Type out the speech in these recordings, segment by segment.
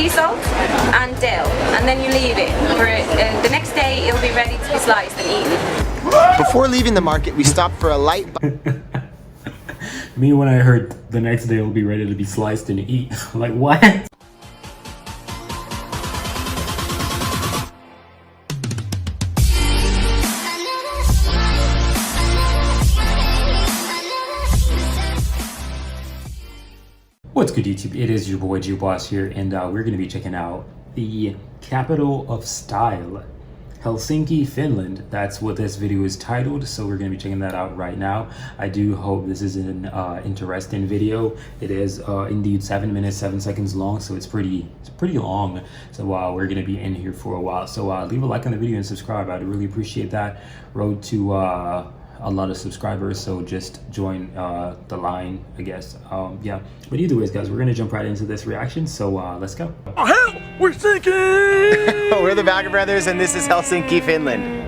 sea salt and dill, and then you leave it for the next day. It'll be ready to be sliced and eaten. Before leaving the market, we stopped for a light Me, when I heard the next day it'll be ready to be sliced and eat, like what? What's good, YouTube? It is your boy Boss here, and we're going to be checking out the capital of style, Helsinki, Finland. That's what this video is titled, so we're going to be checking that out right now. I do hope this is an interesting video. It is indeed 7 minutes 7 seconds long, so it's pretty long. So we're going to be in here for a while. So leave a like on the video and subscribe. I'd really appreciate that. Road to a lot of subscribers, so just join the line, I guess. Yeah, but either ways, guys, we're gonna jump right into this reaction, so let's go. Oh hell, we're sinking! We're the Bagger Brothers, and this is Helsinki, Finland.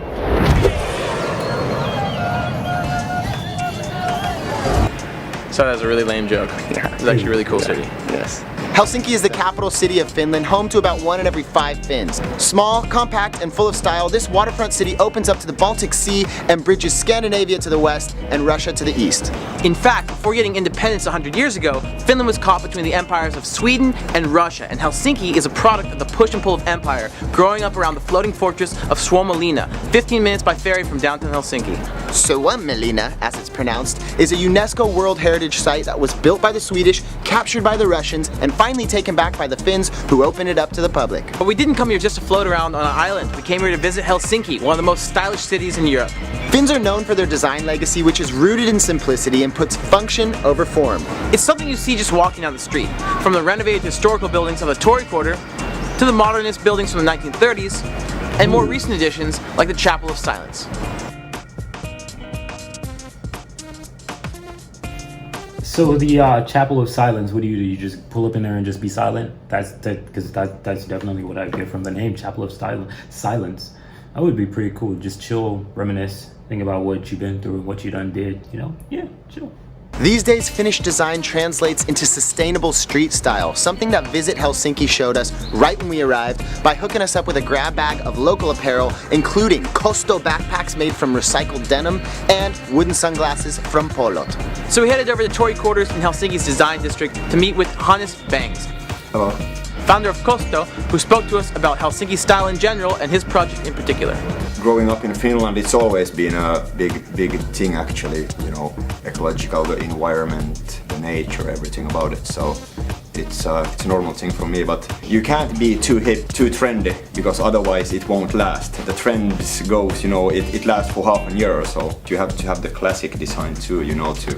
So that was a really lame joke. Yeah. It's actually a really cool city. Yes. Helsinki is the capital city of Finland, home to about 1 in every 5 Finns. Small, compact, and full of style, this waterfront city opens up to the Baltic Sea and bridges Scandinavia to the west and Russia to the east. In fact, before getting independence 100 years ago, Finland was caught between the empires of Sweden and Russia, and Helsinki is a product of the push and pull of empire, growing up around the floating fortress of Suomenlinna, 15 minutes by ferry from downtown Helsinki. Suomenlinna, as it's pronounced, is a UNESCO World Heritage Site that was built by the Swedish, captured by the Russians, and finally taken back by the Finns, who opened it up to the public. But we didn't come here just to float around on an island. We came here to visit Helsinki, one of the most stylish cities in Europe. Finns are known for their design legacy, which is rooted in simplicity and puts function over form. It's something you see just walking down the street, from the renovated historical buildings of the Tory Quarter to the modernist buildings from the 1930s, and more recent additions like the Chapel of Silence. So the Chapel of Silence, what do? You just pull up in there and just be silent? That's definitely what I get from the name, Chapel of Silence. That would be pretty cool. Just chill, reminisce, think about what you've been through, what you done did, you know? Yeah, chill. These days, Finnish design translates into sustainable street style, something that Visit Helsinki showed us right when we arrived by hooking us up with a grab bag of local apparel, including Kosto backpacks made from recycled denim and wooden sunglasses from Polot. So we headed over to Tory Quarters in Helsinki's design district to meet with Hannes Bangs, Hello. founder of Kosto, who spoke to us about Helsinki style in general and his project in particular. Growing up in Finland, it's always been a big thing actually, you know, ecological, the environment, the nature, everything about it. So it's a normal thing for me, but you can't be too hip, too trendy, because otherwise it won't last. The trend goes, you know, it lasts for half a year or so. You have to have the classic design too, you know, too.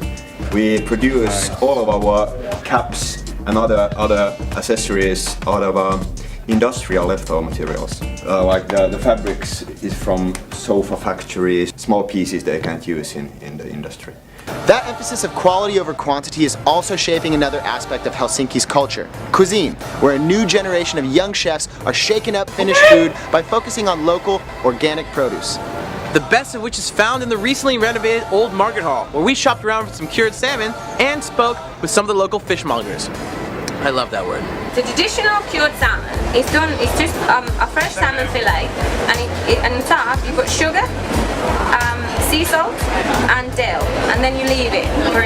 We produce all of our caps and other accessories out of industrial leftover materials. Like the fabrics is from sofa factories, small pieces they can't use in the industry. That emphasis of quality over quantity is also shaping another aspect of Helsinki's culture, cuisine, where a new generation of young chefs are shaking up Finnish food by focusing on local, organic produce. The best of which is found in the recently renovated Old Market Hall, where we shopped around for some cured salmon and spoke with some of the local fishmongers. I love that word. The traditional cured salmon is done. It's just a fresh salmon fillet, and on top you put sugar, sea salt, and dill, and then you leave it for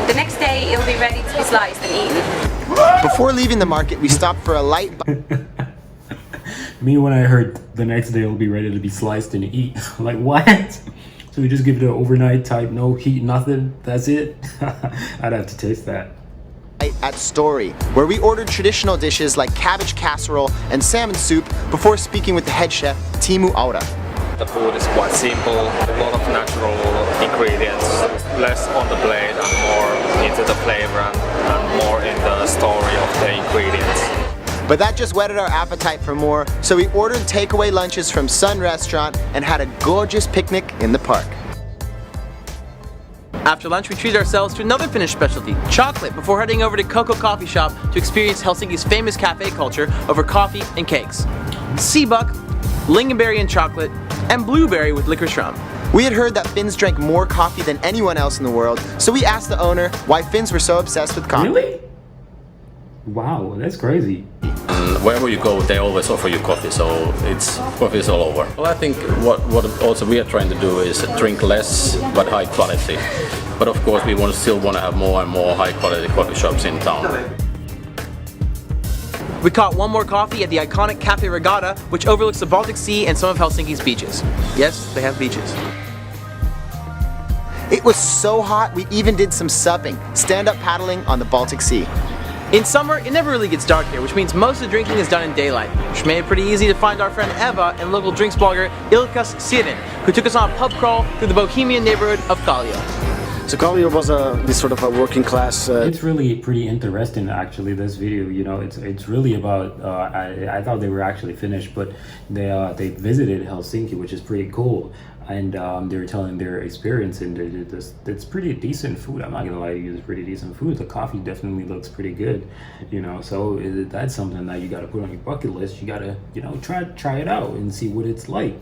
the next day. It'll be ready to be sliced and eaten. Before leaving the market, we stopped for a light. Me, when I heard the next day it'll be ready to be sliced and eat, like what? So we just give it an overnight type, no heat, nothing, that's it? I'd have to taste that. At Story, where we ordered traditional dishes like cabbage casserole and salmon soup before speaking with the head chef, Timu Aura. The food is quite simple, a lot of natural ingredients, less on the plate and more into the flavor and more in the story of the ingredients. But that just whetted our appetite for more, so we ordered takeaway lunches from Sun Restaurant and had a gorgeous picnic in the park. After lunch, we treated ourselves to another Finnish specialty, chocolate, before heading over to Coco Coffee Shop to experience Helsinki's famous cafe culture over coffee and cakes. Seabuck, lingonberry and chocolate, and blueberry with licorice rum. We had heard that Finns drank more coffee than anyone else in the world, so we asked the owner why Finns were so obsessed with coffee. Really? Wow, that's crazy. And wherever you go, they always offer you coffee, so coffee is all over. Well, I think what also we are trying to do is drink less but high quality. But of course, we still want to have more and more high quality coffee shops in town. We caught one more coffee at the iconic Cafe Regatta, which overlooks the Baltic Sea and some of Helsinki's beaches. Yes, they have beaches. It was so hot, we even did some supping, stand-up paddling on the Baltic Sea. In summer, it never really gets dark here, which means most of the drinking is done in daylight, which made it pretty easy to find our friend Eva and local drinks blogger Ilkas Sirin, who took us on a pub crawl through the bohemian neighborhood of Kallio. So Kallio was this sort of a working class. It's really pretty interesting, actually. This video, you know, it's really about. I thought they were actually finished, but they visited Helsinki, which is pretty cool, and they were telling their experience, and it's pretty decent food. I'm not gonna lie to you, it's pretty decent food. The coffee definitely looks pretty good, you know. So that's something that you got to put on your bucket list. You gotta, you know, try it out and see what it's like.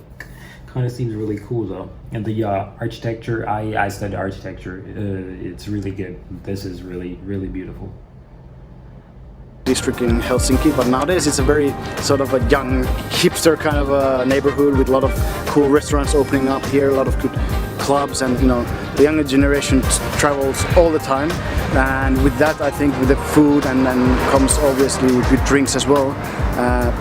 Kind of seems really cool though. And the architecture, I studied architecture. It's really good. This is really beautiful. District in Helsinki, but nowadays it's a very sort of a young hipster kind of a neighborhood with a lot of cool restaurants opening up here, a lot of good clubs, and you know the younger generation travels all the time, and with that I think with the food and then comes obviously good drinks as well,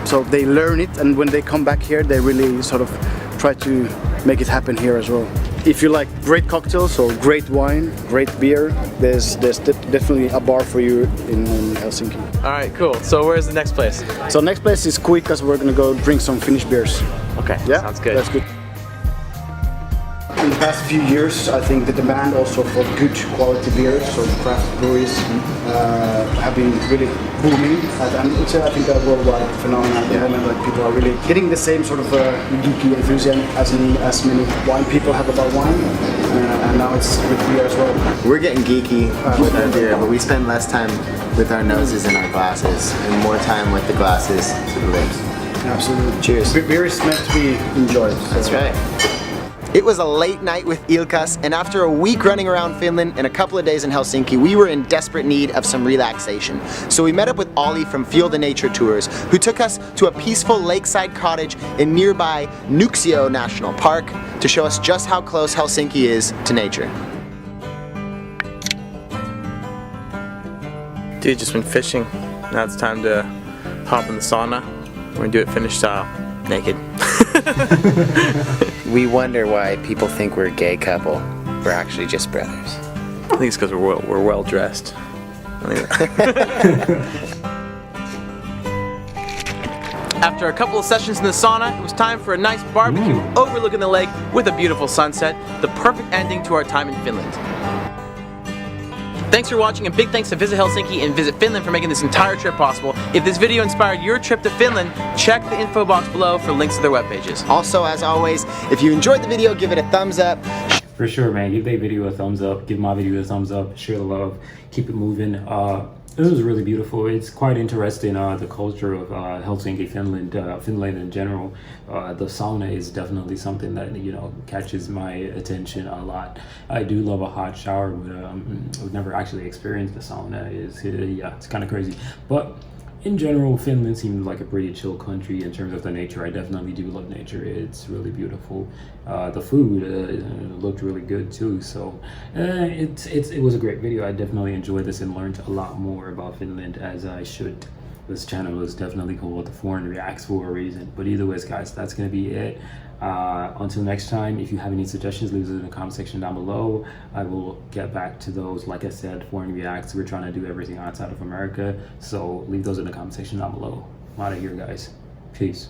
so they learn it, and when they come back here they really sort of try to make it happen here as well. If you like great cocktails or great wine, great beer, there's definitely a bar for you in Helsinki. Alright, cool. So where's the next place? So next place is Kuikka's. We're gonna go drink some Finnish beers. Okay, Yeah, sounds good. That's good. In the past few years, I think the demand also for good quality beers, so craft breweries, have been really booming. And it's I think a worldwide phenomenon at the moment. Like people are really getting the same sort of geeky enthusiasm as many wine people have about wine, and now it's with beer as well. We're getting geeky with our beer, but we spend less time with our noses and our glasses, and more time with the glasses to the lips. Absolutely. Cheers. Beer is meant to be enjoyed. So. That's right. It was a late night with Ilkas, and after a week running around Finland and a couple of days in Helsinki, we were in desperate need of some relaxation. So we met up with Ollie from Field & Nature Tours, who took us to a peaceful lakeside cottage in nearby Nuuksio National Park to show us just how close Helsinki is to nature. Dude, just been fishing. Now it's time to hop in the sauna. We're gonna do it Finnish style, naked. We wonder why people think we're a gay couple. We're actually just brothers. I think it's because we're well dressed. After a couple of sessions in the sauna, it was time for a nice barbecue overlooking the lake with a beautiful sunset, the perfect ending to our time in Finland. Thanks for watching, and big thanks to Visit Helsinki and Visit Finland for making this entire trip possible. If this video inspired your trip to Finland, check the info box below for links to their web pages. Also, as always, if you enjoyed the video, give it a thumbs up. For sure, man. Give that video a thumbs up. Give my video a thumbs up. Share the love. Keep it moving. This was really beautiful. It's quite interesting, the culture of Helsinki, Finland, Finland in general. The sauna is definitely something that, you know, catches my attention a lot. I do love a hot shower, but I've never actually experienced the sauna. It's kind of crazy. But in general, Finland seems like a pretty chill country in terms of the nature. I definitely do love nature. It's really beautiful. The food looked really good too. So it was a great video. I definitely enjoyed this and learned a lot more about Finland, as I should. This channel is definitely called The Foreign Reacts for a reason. But either ways, guys, that's gonna be it. Until next time, if you have any suggestions, leave them in the comment section down below. I will get back to those. Like I said, Foreign Reacts, we're trying to do everything outside of America, so leave those in the comment section down below. I'm out of here, guys. Peace.